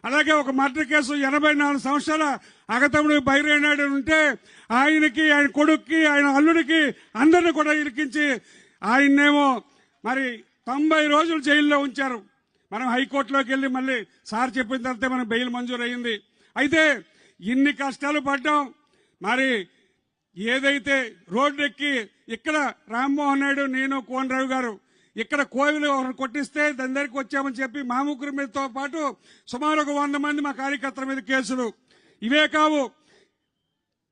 అలాగే ఒక murder case 84 సంవత్సరాల అగతముడు బైరేనాయుడు ఉంటే ఆయనకి, ఆయన కొడుక్కి, ఆయన అల్లుడికి అందరిని కూడా ఇరికించి ఆయన్నేమో మరి 90 రోజులు జైల్లో ఉంచారు. మనం హైకోర్టులోకి వెళ్ళి మళ్ళీ సార్ చెప్పిన తర్వాత మనం బెయిల్ మంజూరు అయింది. అయితే ఇన్ని కష్టాలు పడ్డాం. మరి ఏదైతే రోడ్డు ఎక్కి ఇక్కడ రామ్మోహన్ నాయుడు, నేను, కోన్ రవి గారు ఇక్కడ కోవిలు కొట్టిస్తే దాని దగ్గరికి వచ్చామని చెప్పి మా ముగ్గురి మీదతో పాటు సుమారు 100 మంది మా కార్యకర్తల మీద కేసులు. ఇవే కావు,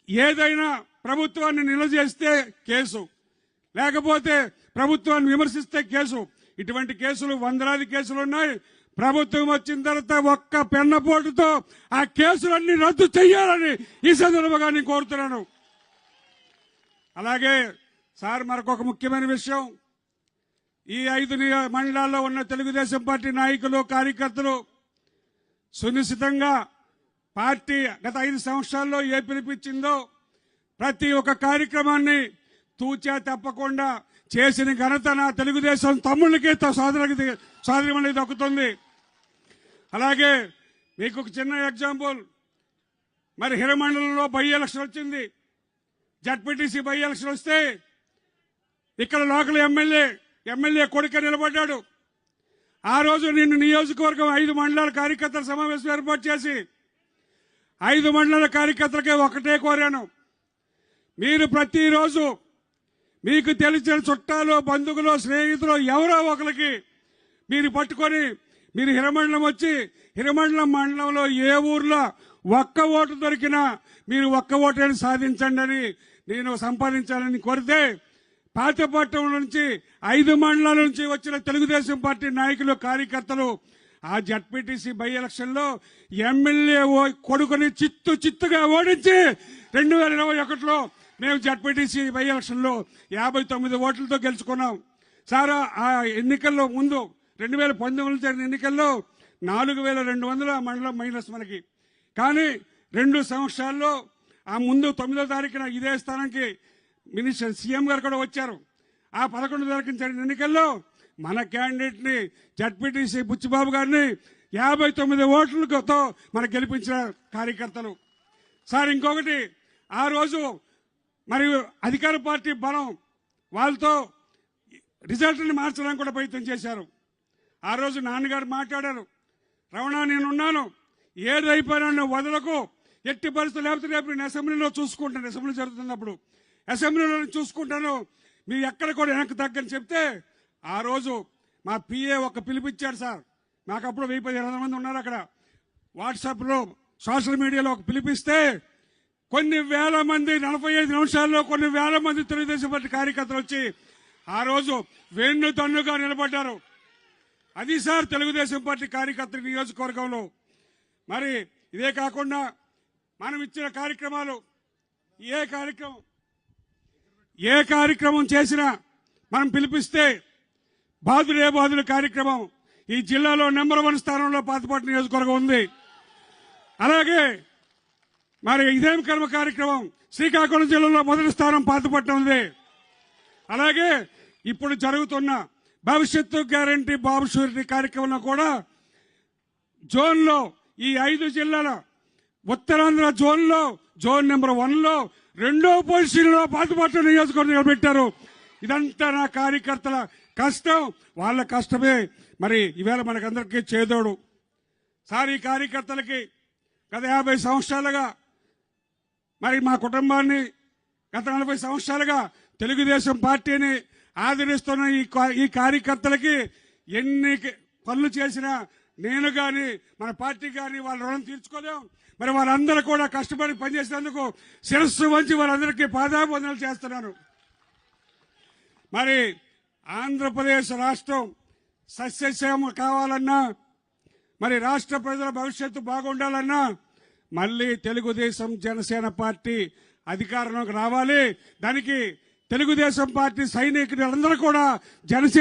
ఏదైనా ప్రభుత్వాన్ని నిలదీస్తే కేసు, లేకపోతే ప్రభుత్వాన్ని విమర్శిస్తే కేసు. ఇటువంటి కేసులు వందలాది కేసులు ఉన్నాయి. ప్రభుత్వం వచ్చిన తర్వాత ఒక్క పెన్నపోటుతో ఆ కేసులన్నీ రద్దు చేయాలని ఈ సందర్భంగా నేను కోరుతున్నాను. అలాగే సార్ మరొక ముఖ్యమైన విషయం, ఈ 5 మండలాల్లో ఉన్న తెలుగుదేశం పార్టీ నాయకులు, కార్యకర్తలు సునిశ్చితంగా పార్టీ గత 5 సంవత్సరాల్లో ఏ పిలిపించిందో ప్రతి ఒక్క కార్యక్రమాన్ని తూచా తప్పకుండా చేసిన ఘనత నా తెలుగుదేశం తమ్ముళ్ళకి, సోదరులకి దక్కుతుంది. అలాగే మీకు ఒక చిన్న ఎగ్జాంపుల్, మరి హిరమండలంలో బై ఎలక్షన్ వచ్చింది. జడ్పీటీసీ బై ఎలక్షన్ వస్తే ఇక్కడ లోకల్ ఎమ్మెల్యే కొడుకు నిలబడ్డాడు. ఆ రోజు నిన్ను నియోజకవర్గం 5 మండలాల కార్యకర్తల సమావేశం ఏర్పాటు చేసి 5 మండలాల కార్యకర్తలకే ఒకటే కోరాను, మీరు ప్రతిరోజు మీకు తెలిసిన చుట్టాలు, బంధువులు, స్నేహితులు ఎవరో ఒకరికి మీరు పట్టుకొని మీరు హిరమండలం వచ్చి హిరమండలం మండలంలో ఏ ఊర్లో ఒక్క ఓటు దొరికినా మీరు ఒక్క ఓటేని సాధించండి అని నేను సంపాదించాలని కోరితే పాతపట్నం నుంచి 5 మండలాల నుంచి వచ్చిన తెలుగుదేశం పార్టీ నాయకులు, కార్యకర్తలు ఆ జడ్పీటీసీ బై ఎలక్షన్ లో ఎమ్మెల్యే కొడుకుని చిత్తుగా ఓడించి 2021లో మేము జడ్పీటీసీ బై ఎలక్షన్ లో 59 ఓట్లతో గెలుచుకున్నాం. సార్ ఆ ఎన్నికల్లో ముందు 2019 జరిగిన ఎన్నికల్లో 4200 మండలం మైనస్ మనకి. కానీ 2 సంవత్సరాల్లో ఆ ముందు 9వ తారీఖున ఇదే స్థానానికి మినిస్టర్ సీఎం గారు కూడా వచ్చారు. ఆ 11వ తారీఖున జరిగిన ఎన్నికల్లో మన క్యాండిడేట్ ని జడ్పీటీసీ బుచ్చిబాబు గారిని 59 ఓట్లతో మనకు గెలిపించిన కార్యకర్తలు. సార్ ఇంకొకటి, ఆ రోజు మరియు అధికార పార్టీ బలం వాళ్ళతో రిజల్ట్ని మార్చడానికి కూడా ప్రయత్నం చేశారు. ఆ రోజు నాన్నగారు మాట్లాడారు, రమణ నేనున్నాను, ఏదైపోయినా వదలకు, ఎట్టి పరిస్థితులు లేకపోతే రేపు నేను అసెంబ్లీలో చూసుకుంటాను, అసెంబ్లీ జరుగుతున్నప్పుడు అసెంబ్లీలో చూసుకుంటాను, మీరు ఎక్కడ కూడా వెనక్కి తగ్గని చెప్తే ఆ రోజు మా పిఏ ఒక పిలిపించాడు సార్. నాకు అప్పుడు 1000-2000 మంది ఉన్నారు అక్కడ. వాట్సాప్లో, సోషల్ మీడియాలో ఒక పిలిపిస్తే కొన్ని వేల మంది 45 నిమిషాల్లో కొన్ని వేల మంది తెలుగుదేశం పార్టీ కార్యకర్తలు వచ్చి ఆ రోజు వెన్నుదన్నుగా నిలబడ్డారు. అది సార్ తెలుగుదేశం పార్టీ కార్యకర్తల నియోజకవర్గంలో. మరి ఇదే కాకుండా మనం ఇచ్చిన కార్యక్రమాలు, ఏ కార్యక్రమం చేసినా మనం పిలిపిస్తే బాదులు కార్యక్రమం ఈ జిల్లాలో నెంబర్ 1 స్థానంలో పాతపట్నం నియోజకవర్గం ఉంది. అలాగే మరి ఇదేం కర్మ కార్యక్రమం శ్రీకాకుళం జిల్లాలో మొదటి స్థానం పాతపట్నం ఉంది. అలాగే ఇప్పుడు జరుగుతున్న భవిష్యత్తు గ్యారంటీ బాబు షూరిటీ కార్యక్రమంలో కూడా జోన్లో ఈ 5 జిల్లాల ఉత్తరాంధ్ర జోన్లో జోన్ నెంబర్ 1లో 2వ పొజిషన్లో పాతపట్నం నియోజకవర్గం పెట్టారు. ఇదంతా నా కార్యకర్తల కష్టం, వాళ్ళ కష్టమే. మరి ఈవేళ మనకందరికీ చేదోడు. సార్ ఈ కార్యకర్తలకి గత 50 సంవత్సరాలుగా మరి మా కుటుంబాన్ని గత 40 సంవత్సరాలుగా తెలుగుదేశం పార్టీని ఆదరిస్తున్న ఈ కార్యకర్తలకి ఎన్ని పనులు చేసినా నేను కానీ మన పార్టీ కానీ వాళ్ళ రుణం తీర్చుకోలేం. మరి వాళ్ళందరూ కూడా కష్టపడి పనిచేసినందుకు శిరస్సు వంచి వాళ్ళందరికీ పాదాభివందనలు చేస్తున్నాను. మరి ఆంధ్రప్రదేశ్ రాష్ట్రం సస్యశ్యామ కావాలన్నా, మరి రాష్ట్ర ప్రజల భవిష్యత్తు బాగుండాలన్నా మళ్ళీ తెలుగుదేశం జనసేన పార్టీ అధికారంలోకి రావాలి. దానికి తెలుగుదేశం పార్టీ సైనికులందరూ కూడా జనసేన